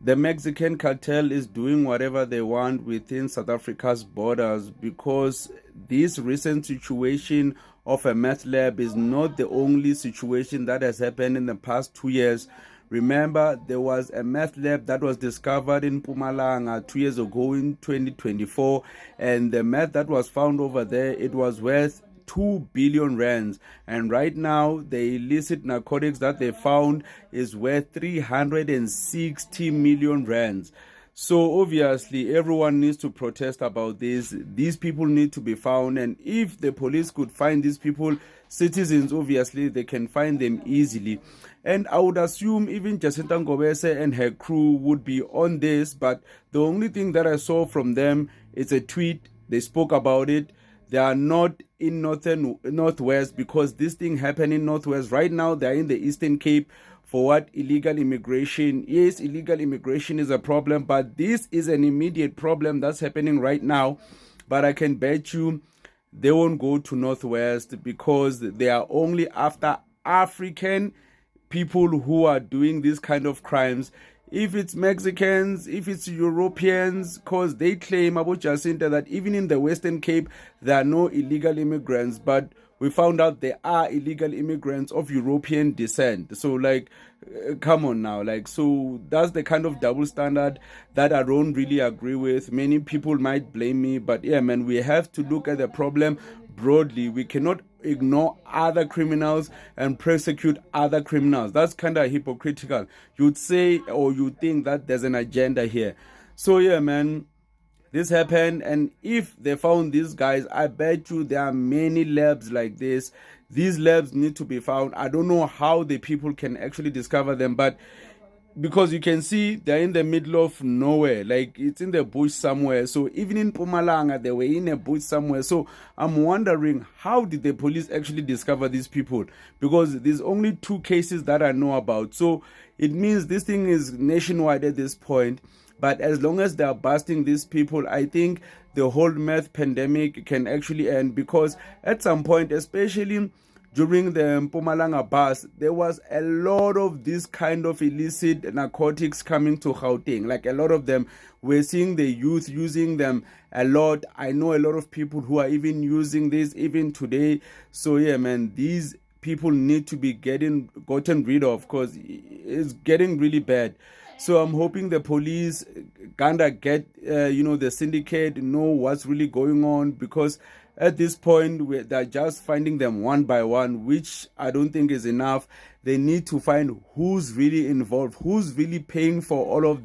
the Mexican cartel is doing whatever they want within South Africa's borders, because this recent situation of a meth lab is not the only situation that has happened in the past 2 years. Remember, there was a meth lab that was discovered in Mpumalanga 2 years ago in 2024, and the meth that was found over there, it was worth 2 billion rands, and right now the illicit narcotics that they found is worth 360 million rands. So obviously everyone needs to protest about this. These people need to be found, and if the police could find these people, citizens, obviously they can find them easily. And I would assume even Jacinta Ngobese and her crew would be on this, but the only thing that I saw from them is a tweet. They spoke about it. They are not in Northwest, because this thing happened in Northwest. Right now, they are in the Eastern Cape for what? Illegal immigration. Yes, illegal immigration is a problem, but this is an immediate problem that's happening right now. But I can bet you they won't go to Northwest, because they are only after African people who are doing these kind of crimes. If it's Mexicans, if it's Europeans, because they claim about Jacinta that even in the Western Cape, there are no illegal immigrants, but we found out there are illegal immigrants of European descent. So come on now, so that's the kind of double standard that I don't really agree with. Many people might blame me, but yeah, man, we have to look at the problem broadly. We cannot ignore other criminals and persecute other criminals. That's kind of hypocritical. You'd say, or you think that there's an agenda here. So yeah, man, this happened, and if they found these guys, I bet you there are many labs like this. These labs need to be found. I don't know how the people can actually discover them, but because you can see they're in the middle of nowhere, it's in the bush somewhere. So even in Mpumalanga, they were in a bush somewhere. So I'm wondering, how did the police actually discover these people? Because there's only 2 cases that I know about. So it means this thing is nationwide at this point. But as long as they are busting these people, I think the whole meth pandemic can actually end, because at some point, especially during the Mpumalanga bus, there was a lot of this kind of illicit narcotics coming to Gauteng. A lot of them, we're seeing the youth using them a lot. I know a lot of people who are even using this even today. So yeah, man, these people need to be gotten rid of, because it's getting really bad. So I'm hoping the police kinda get, the syndicate, know what's really going on, because at this point, they're just finding them one by one, which I don't think is enough. They need to find who's really involved, who's really paying for all of